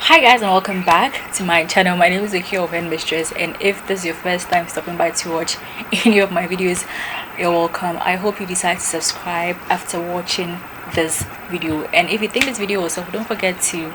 Hi guys, and welcome back to my channel. My name is the of Headmistress, and if this is your first time stopping by to watch any of my videos, you're welcome. I hope you decide to subscribe after watching this video, and if you think this video was helpful, don't forget to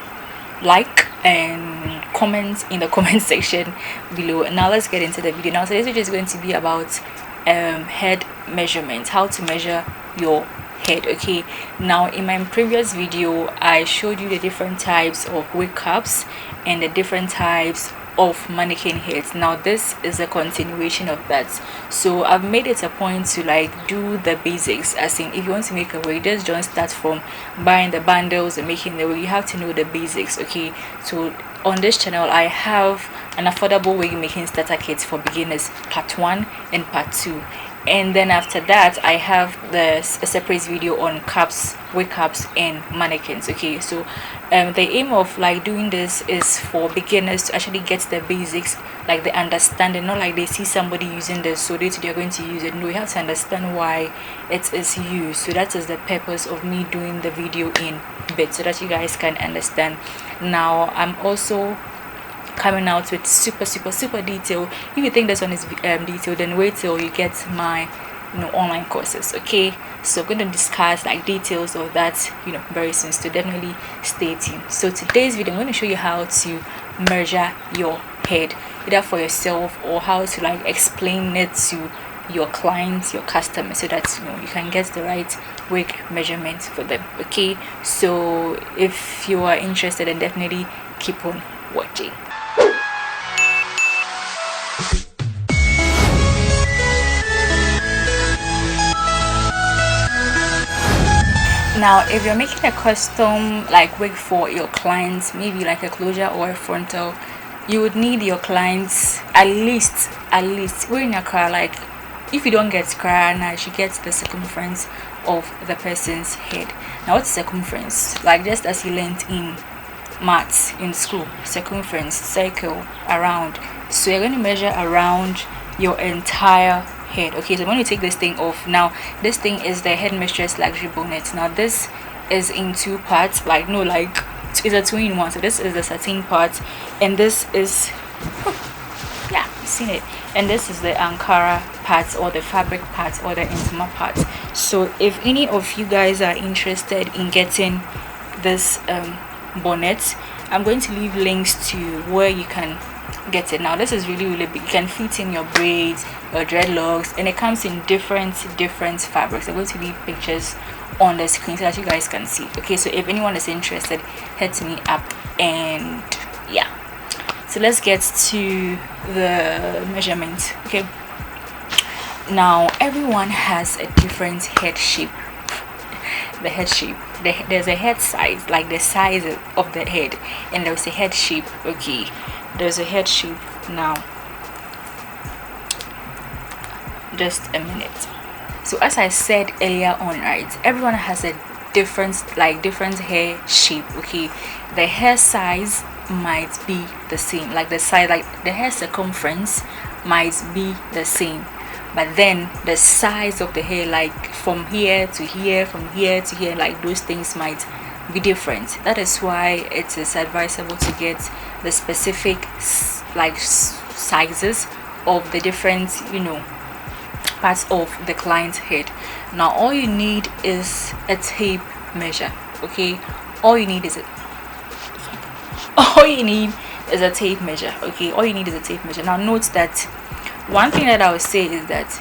like and comment in the comment section below. Now let's get into the video. Now, so this video is going to be about head measurements, how to measure your head. Okay, now in my previous video I showed you the different types of wig caps and the different types of mannequin heads. Now this is a continuation of that, so I've made it a point to like do the basics, as in if you want to make a wig, just don't start from buying the bundles and making the wig. You have to know the basics. Okay, so on this channel I have an affordable wig making starter kit for beginners, part 1 and part 2, and then after that I have a separate video on caps, wig caps and mannequins. Okay, so the aim of like doing this is for beginners to actually get the basics, like the understanding, not like they see somebody using this so they're going to use it. No, you have to understand why it is used. So that is the purpose of me doing the video in bits, so that you guys can understand. Now I'm also coming out with super detail. If you think this one is detailed, then wait till you get my online courses. Okay, so I'm going to discuss like details of that very soon, so definitely stay tuned. So today's video I'm going to show you how to measure your head, either for yourself or how to like explain it to your clients, your customers, so that you can get the right wig measurement for them. Okay, so if you are interested, then definitely keep on watching. Now if you're making a custom like wig for your clients, maybe like a closure or a frontal, you would need your clients at least we're in a car, like if you don't get car, now she gets the circumference of the person's head. Now what's circumference? Like just as you learned in maths in school, circumference, circle, around. So you're going to measure around your entire head. Okay, so when you take this thing off, now this thing is the Headmistress luxury bonnet. Now this is in two parts, like it's a two-in-one. So this is the satin part, and this is yeah, you've seen it, and this is the Ankara part, or the fabric part, or the intimate part. So if any of you guys are interested in getting this bonnet, I'm going to leave links to where you can get it. Now this is really big. You can fit in your braids, your dreadlocks, and it comes in different fabrics. I'm going to leave pictures on the screen so that you guys can see. Okay, so if anyone is interested, hit me up. And yeah, so let's get to the measurement. Okay, now everyone has a different head shape. The head shape, there's a head size, like the size of the head, and there's a head shape. Okay, there's a head shape. Now just a minute. So as I said earlier on, right, everyone has a different hair shape. Okay, the hair size might be the same, like the size, like the hair circumference might be the same, but then the size of the hair, like from here to here, from here to here, like those things might be different. That is why it is advisable to get the specific sizes of the different parts of the client's head. Now all you need is a tape measure. Okay, all you need is a tape measure. Okay, all you need is a tape measure. Now note that one thing that I would say is that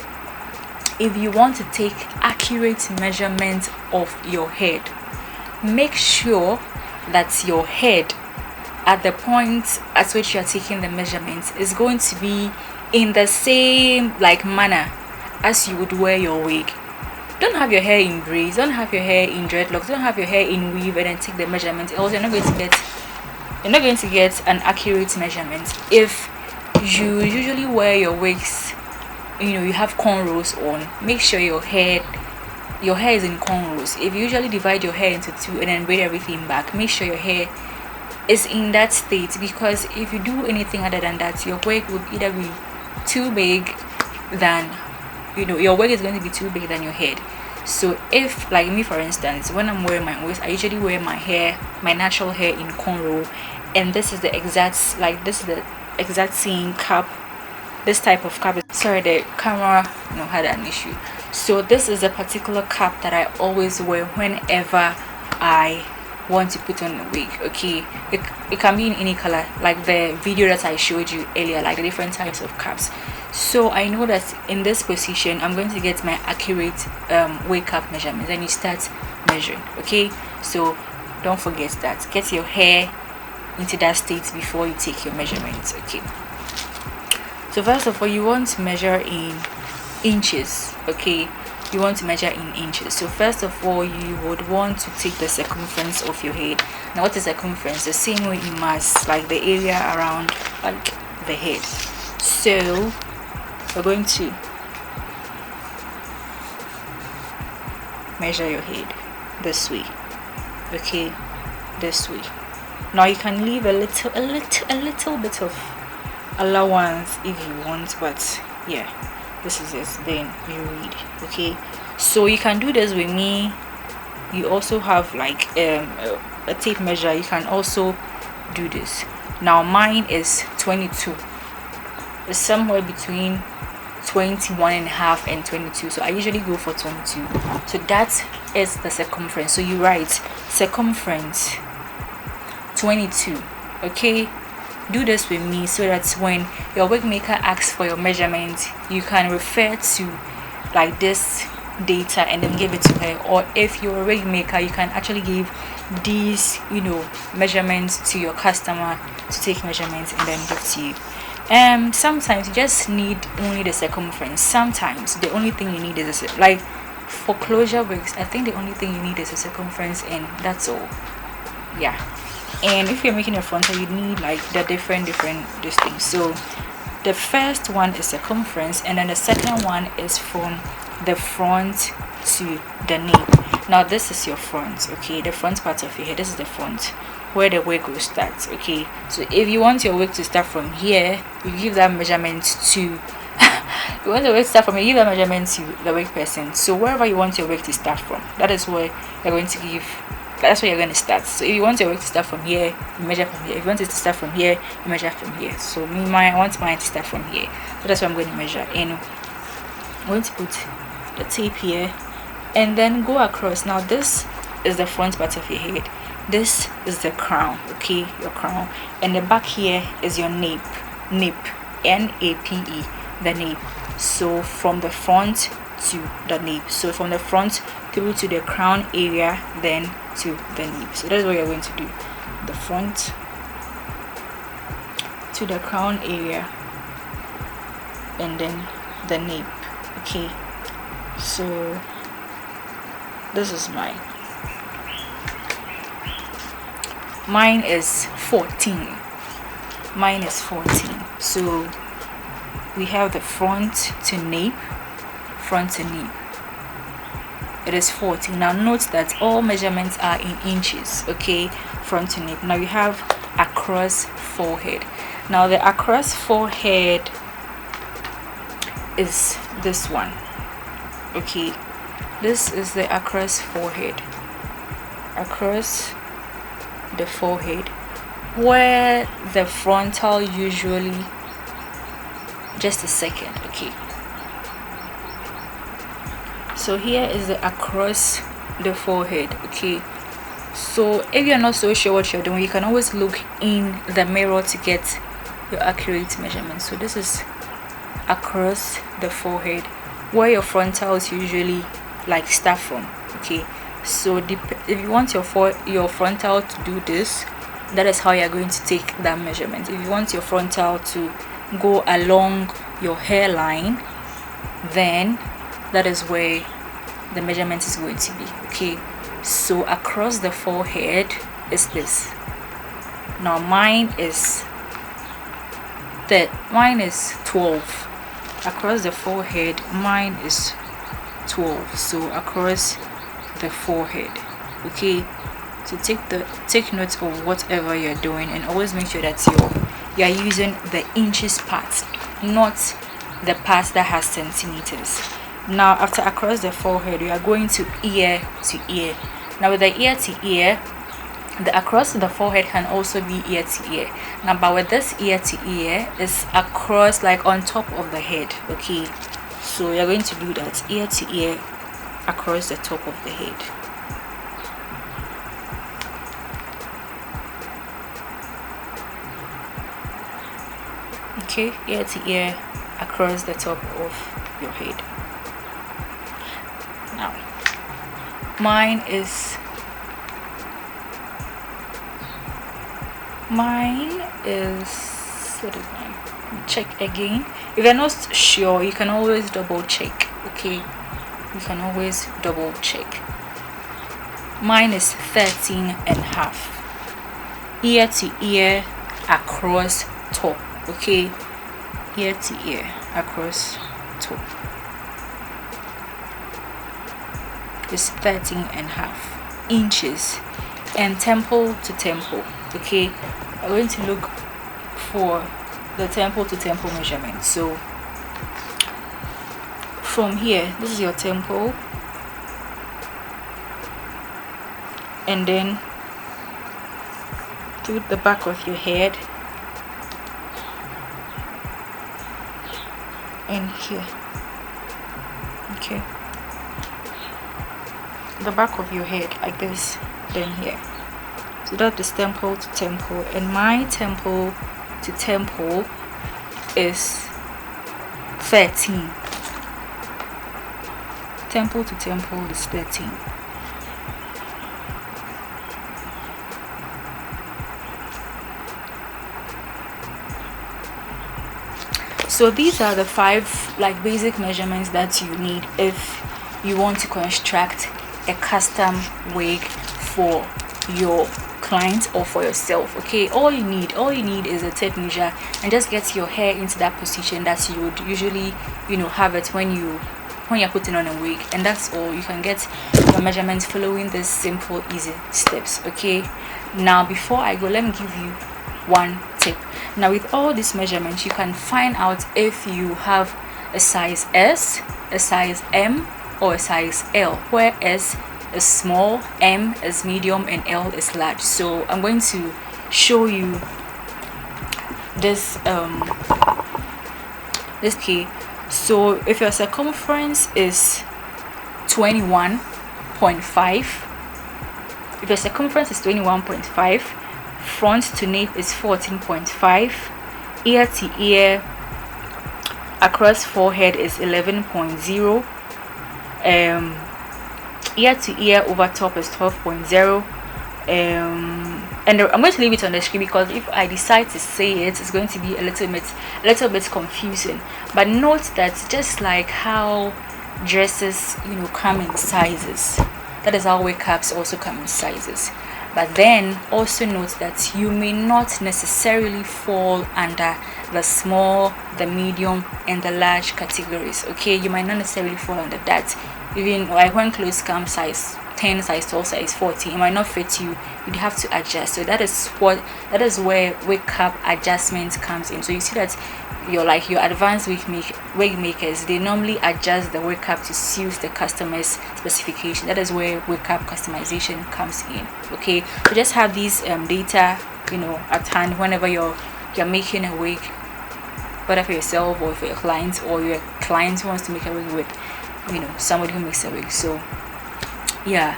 if you want to take accurate measurement of your head, make sure that your head at the point at which you are taking the measurements is going to be in the same manner as you would wear your wig. Don't have your hair in braids, don't have your hair in dreadlocks, don't have your hair in weave and then take the measurement, else you're not going to get an accurate measurement. If you usually wear your wigs, you have cornrows on, make sure your hair is in cornrows. If you usually divide your hair into two and then braid everything back, make sure your hair is in that state, because if you do anything other than that, your wig will either be too big than your wig is going to be too big than your head. So if, like me for instance, when I'm wearing my wigs, I usually wear my natural hair in cornrow, and this is the exact, like this is the exact same cap. This type of cap, sorry, the camera had an issue. So this is a particular cap that I always wear whenever I want to put on a wig. Okay, it can be in any color, like the video that I showed you earlier, like the different types of caps. So I know that in this position I'm going to get my accurate wig cap measurements, and you start measuring. Okay, so don't forget that, get your hair into that state before you take your measurements. Okay, so first of all, you want to measure in inches. Okay, you want to measure in inches. So first of all, you would want to take the circumference of your head. Now what is circumference? The same way in mass, like the area around like the head. So we're going to measure your head this way. Okay, this way. Now you can leave a little bit of allowance if you want, but yeah, this is it. Then you read. Okay, so you can do this with me. You also have like a tape measure. You can also do this. Now mine is 22. It's somewhere between 21.5 and 22, so I usually go for 22. So that is the circumference. So you write circumference 22. Okay, do this with me so that when your wig maker asks for your measurement, you can refer to like this data and then give it to her. Or if you're a wig maker, you can actually give these measurements to your customer to take measurements and then give to you. Sometimes you just need only the circumference. Sometimes the only thing you need is like for closure wigs, I think the only thing you need is a circumference, and that's all. Yeah. And if you're making a frontal, you need like the different these things. So the first one is circumference, and then the second one is from the front to the nape. Now this is your front. Okay, the front part of your head. This is the front where the wig will start. Okay, so if you want your wig to start from here, you give that measurement to you want the wig to start from here, you give that measurement to the wig person. So wherever you want your wig to start from, that is where you're going to give. That's where you're going to start. So if you want your wig to start from here, you measure from here. If you want it to start from here, you measure from here. So I want mine to start from here. So that's what I'm going to measure. And I'm going to put the tape here and then go across. Now this is the front part of your head. This is the crown. Okay, your crown. And the back here is your nape. Nape. N-A-P-E. The nape. So from the front to the nape. So from the front through to the crown area, then to the nape. So that's what you're going to do. The front to the crown area and then the nape. Okay, so this is mine is 14. Mine is 14. So we have the front to nape. It is 14. Now note that all measurements are in inches. Okay, front to nape. Now we have across forehead. Now the across forehead is this one. Okay, this is the across forehead. Across the forehead, where the frontal usually, just a second. Okay, so here is the across the forehead. Okay, so if you're not so sure what you're doing, you can always look in the mirror to get your accurate measurement. So this is across the forehead, where your frontals usually like start from. Okay, so if you want your frontal to do this, that is how you're going to take that measurement. If you want your frontal to go along your hairline, then that is where the measurement is going to be. Okay, so across the forehead is this. Now mine is 12. Across the forehead, mine is 12. So across the forehead. Okay, so take note of whatever you're doing, and always make sure that you're using the inches part, not the part that has centimeters. Now after across the forehead, we are going to ear to ear. Now with the ear to ear, The across the forehead can also be ear to ear. Now, but with this ear to ear is across, like on top of the head. Okay, so you're going to do that ear to ear across the top of the head. Okay, ear to ear across the top of your head. Now, mine is what is mine? Check again. If you're not sure, you can always double check. Okay, you can always double check. Mine is 13.5 ear to ear across top. Okay, ear to ear across top is 13.5 inches, and temple to temple. Okay, I'm going to look for the temple to temple measurement. So from here, this is your temple, and then to the back of your head, and here. Okay, the back of your head like this, then here. So that is temple to temple, and my temple to temple is 13. Temple to temple is 13. So these are the 5 like basic measurements that you need if you want to construct a custom wig for your client or for yourself. Okay, all you need is a tape measure, and just get your hair into that position that you would usually have it when you're putting on a wig, and that's all. You can get your measurements following these simple easy steps. Okay, now before I go, let me give you one tip. Now with all these measurements, you can find out if you have a size S, a size M, or a size L, where S is small, M is medium, and L is large. So I'm going to show you this key. So if your circumference is 21.5, if your circumference is 21.5, front to nape is 14.5, ear to ear across forehead is 11.0, ear to ear over top is 12.0, and I'm going to leave it on the screen because if I decide to say it, it's going to be a little bit confusing. But note that just like how dresses come in sizes, that is how wig caps also come in sizes. But then also note that you may not necessarily fall under the small, the medium, and the large categories. Okay, you might not necessarily fall under that. Even like when clothes come size 10, size 12, size 14, it might not fit you. You'd have to adjust. So that is where wig cap adjustment comes in. So you see that your advanced wig makers, they normally adjust the wig cap to suit the customer's specification. That is where wig cap customization comes in. Okay, so just have these data at hand whenever you're making a wig, whether for yourself or for your clients, or your client wants to make a wig with somebody who makes a wig. So yeah,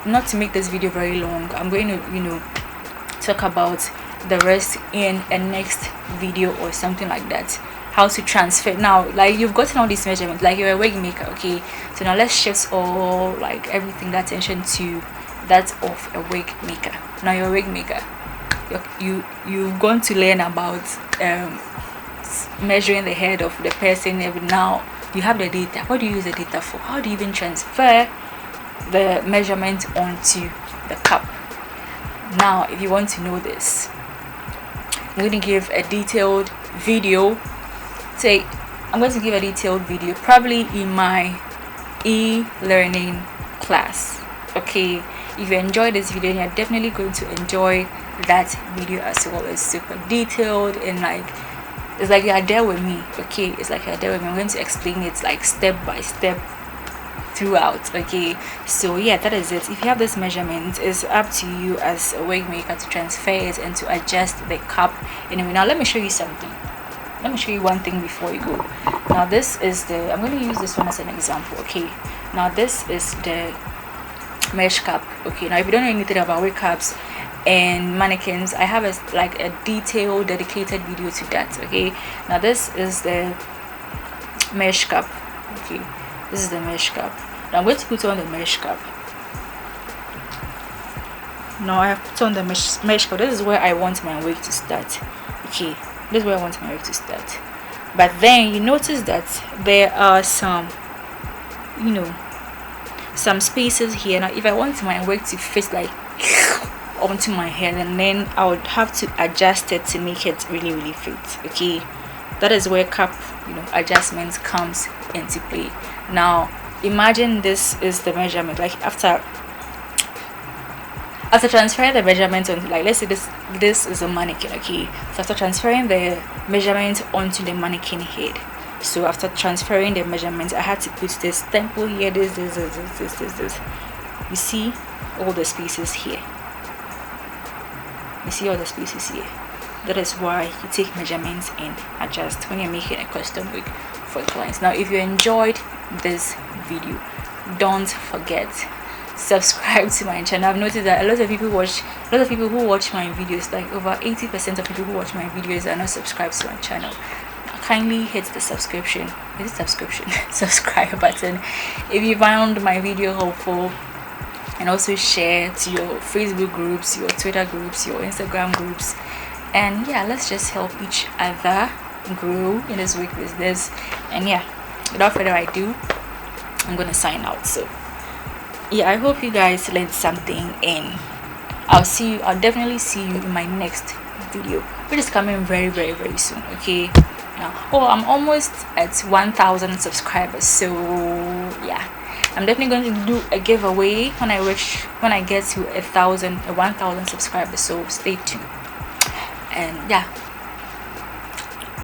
not to make this video very long, I'm going to talk about the rest in a next video or something like that, how to transfer. Now like you've gotten all these measurements, like you're a wig maker. Okay, so now let's shift all everything, that attention to that of a wig maker. Now you're a wig maker, you've gone to learn about measuring the head of the person. Now you have the data. What do you use the data for? How do you even transfer the measurement onto the cap? Now if you want to know this, I'm going to give a detailed video. I'm going to give a detailed video probably in my e-learning class. Okay, if you enjoyed this video, you're definitely going to enjoy that video as well. It's super detailed and it's like you're there with me. Okay, it's like you're there with me. I'm going to explain it step by step throughout. Okay, so yeah, that is it. If you have this measurement, it's up to you as a wig maker to transfer it and to adjust the cap. Anyway, now let me show you something. Let me show you one thing before you go. Now this is the, I'm going to use this one as an example. Okay, now this is the mesh cap. Okay, now if you don't know anything about wig caps and mannequins, I have a detailed dedicated video to that. Okay, now this is the mesh cap. Okay, this is the mesh cap. Now I'm going to put on the mesh cap. Now I have put on the mesh cap. This is where I want my wig to start. Okay, this is where I want my wig to start. But then you notice that there are some, some spaces here. Now if I want my wig to fit like onto my head, and then I would have to adjust it to make it really fit. Okay, that is where cap adjustment comes into play. Now imagine this is the measurement, like after transferring the measurement on, like, let's say this is a mannequin. Okay, so after transferring the measurement onto the mannequin head, so after transferring the measurement, I had to put this temple here, this. You see all the spaces here. You see all the spaces here. That is why you take measurements and adjust when you're making a custom wig for clients. Now if you enjoyed this video, don't forget subscribe to my channel. I've noticed that a lot of people who watch my videos, like over 80% of people who watch my videos are not subscribed to my channel. Kindly hit the subscribe button if you found my video helpful, and also share to your Facebook groups, your Twitter groups, your Instagram groups. And yeah, let's just help each other grow in this wig business. And yeah, without further ado, I'm gonna sign out. So yeah, I hope you guys learned something, and I'll definitely see you in my next video, which is coming very soon. Okay, now I'm almost at 1,000 subscribers, so yeah, I'm definitely going to do a giveaway when I get to 1,000 subscribers, so stay tuned. And yeah,